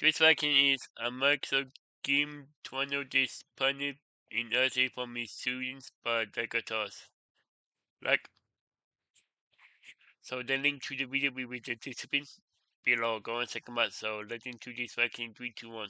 This vaccine is a Macho game tornado disappointed in essay from his students by Decatos. Like, so the link to the video with the participants below. Go and check them out. So let's into this vaccine 3, 2, 1.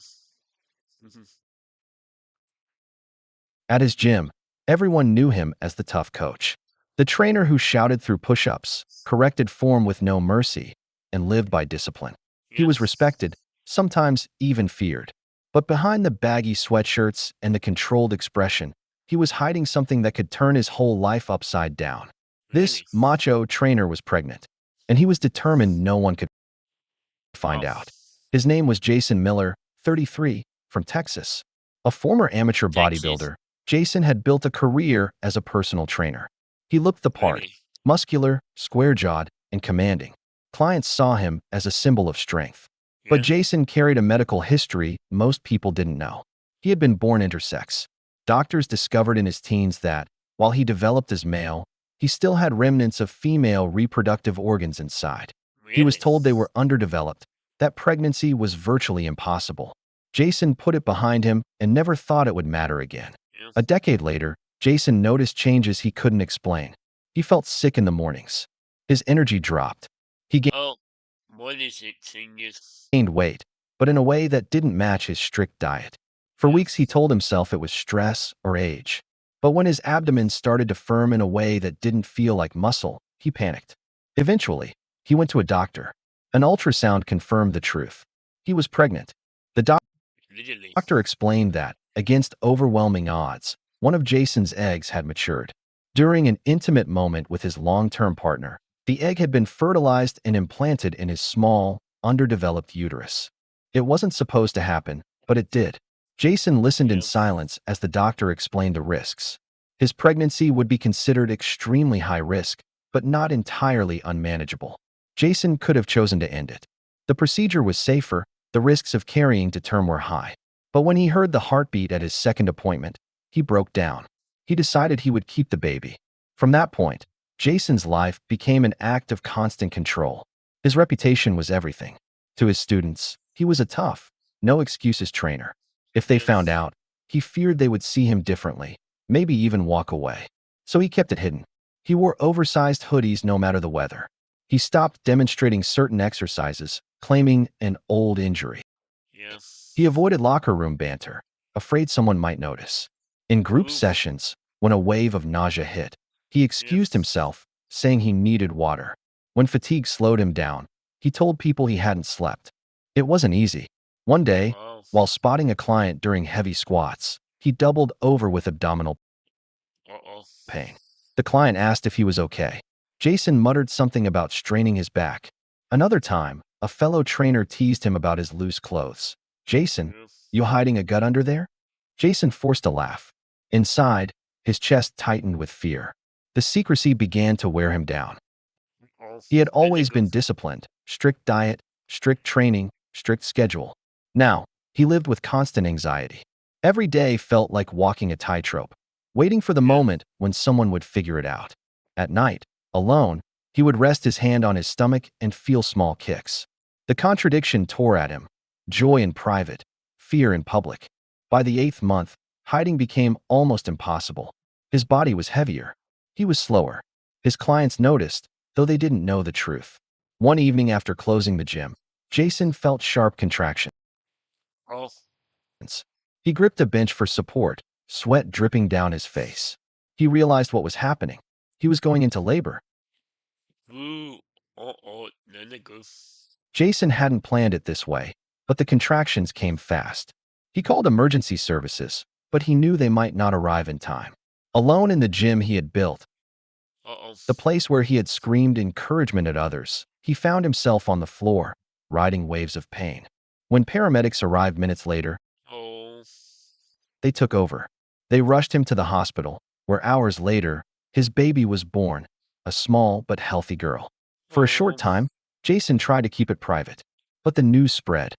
At his gym, everyone knew him as the tough coach. The trainer who shouted through push-ups, corrected form with no mercy, and lived by discipline. He was respected, sometimes even feared. But behind the baggy sweatshirts and the controlled expression, he was hiding something that could turn his whole life upside down. This Really? macho trainer was pregnant, and he was determined no one could find out. His name was Jason Miller, 33, from Texas. A former amateur Texas? bodybuilder, Jason had built a career as a personal trainer. He looked the part, Really? muscular, square-jawed, and commanding. Clients saw him as a symbol of strength. But Yeah. Jason carried a medical history most people didn't know. He had been born intersex. Doctors discovered in his teens that, while he developed as male, he still had remnants of female reproductive organs inside. He was Really? told they were underdeveloped, that pregnancy was virtually impossible. Jason put it behind him and never thought it would matter again. Yeah. A decade later, Jason noticed changes he couldn't explain. He felt sick in the mornings. His energy dropped. He Oh, what is it, seniors? gained weight, but in a way that didn't match his strict diet. For Yeah. weeks he told himself it was stress or age. But when his abdomen started to firm in a way that didn't feel like muscle, he panicked. Eventually, he went to a doctor. An ultrasound confirmed the truth. He was pregnant. The Literally. doctor explained that, against overwhelming odds, one of Jason's eggs had matured. During an intimate moment with his long-term partner, the egg had been fertilized and implanted in his small, underdeveloped uterus. It wasn't supposed to happen, but it did. Jason listened in Yeah. silence as the doctor explained the risks. His pregnancy would be considered extremely high risk, but not entirely unmanageable. Jason could have chosen to end it. The procedure was safer, the risks of carrying to term were high. But when he heard the heartbeat at his second appointment, he broke down. He decided he would keep the baby. From that point, Jason's life became an act of constant control. His reputation was everything. To his students, he was a tough, no excuses trainer. If they found out, he feared they would see him differently, maybe even walk away. So he kept it hidden. He wore oversized hoodies no matter the weather. He stopped demonstrating certain exercises, claiming an old injury. Yeah. He avoided locker room banter, afraid someone might notice. In group Oof. sessions, when a wave of nausea hit, he Yeah. excused himself, saying he needed water. When fatigue slowed him down, he told people he hadn't slept. It wasn't easy. One day, Wow. while spotting a client during heavy squats, he doubled over with abdominal Uh-oh. pain. The client asked if he was okay. Jason muttered something about straining his back. Another time, a fellow trainer teased him about his loose clothes. Jason, Yeah. you hiding a gut under there? Jason forced a laugh. Inside, his chest tightened with fear. The secrecy began to wear him down. Oh, He had let it always go. been disciplined, strict diet, strict training, strict schedule. Now, he lived with constant anxiety. Every day felt like walking a tightrope, waiting for the Yeah. moment when someone would figure it out. At night, alone, he would rest his hand on his stomach and feel small kicks. The contradiction tore at him. Joy in private, fear in public. By the 8th month, hiding became almost impossible. His body was heavier. He was slower. His clients noticed, though they didn't know the truth. One evening after closing the gym, Jason felt sharp contractions. Oh. He gripped a bench for support, sweat dripping down his face. He realized what was happening. He was going into labor. Ooh. Uh-oh. Let it go. Jason hadn't planned it this way, but the contractions came fast. He called emergency services, but he knew they might not arrive in time. Alone in the gym he had built, Uh-oh. the place where he had screamed encouragement at others, he found himself on the floor, riding waves of pain. When paramedics arrived minutes later, Oh. they took over. They rushed him to the hospital, where hours later, his baby was born, a small but healthy girl. For a short Oh. time, Jason tried to keep it private, but the news spread.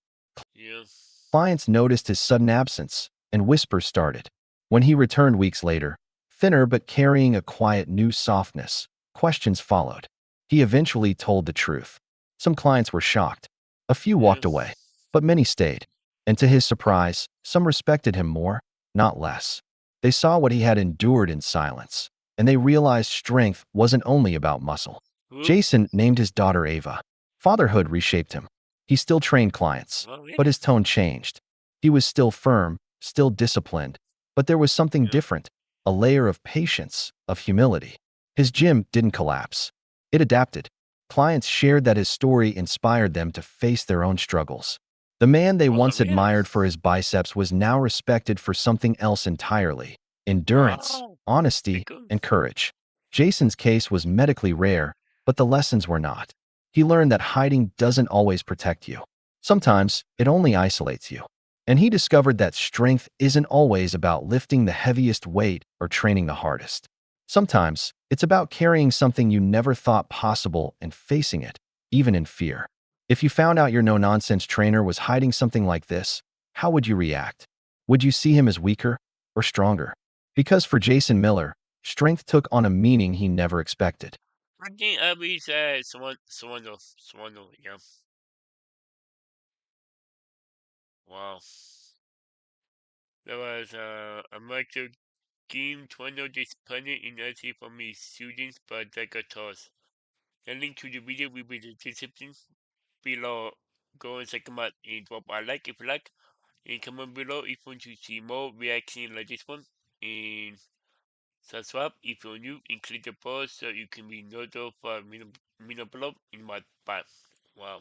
Yeah. Clients noticed his sudden absence, and whispers started. When he returned weeks later, thinner but carrying a quiet new softness, questions followed. He eventually told the truth. Some clients were shocked. A few Yeah. walked away. but many stayed. And to his surprise, some respected him more, not less. They saw what he had endured in silence, and they realized strength wasn't only about muscle. Who? Jason named his daughter Ava. Fatherhood reshaped him. He still trained clients, Well, yeah. but his tone changed. He was still firm, still disciplined, but there was something Yeah. different, a layer of patience, of humility. His gym didn't collapse. It adapted. Clients shared that his story inspired them to face their own struggles. The man they Oh, once yeah. admired for his biceps was now respected for something else entirely: endurance, Wow. honesty, Pretty good. and courage. Jason's case was medically rare, but the lessons were not. He learned that hiding doesn't always protect you. Sometimes it only isolates you. And he discovered that strength isn't always about lifting the heaviest weight or training the hardest. Sometimes it's about carrying something you never thought possible and facing it, even in fear. If you found out your no-nonsense trainer was hiding something like this, how would you react? Would you see him as weaker or stronger? Because for Jason Miller, strength took on a meaning he never expected. I think I'll be someone else, yeah. Wow. There was a Macho game tornado displayed in essay from his students, but that got tossed. The link to the video will be the description below. Go and check them out and drop a like if you like. And comment below if you want to see more reaction like this one. And subscribe if you're new and click the bell so you can be notified for minute below in my part. Wow.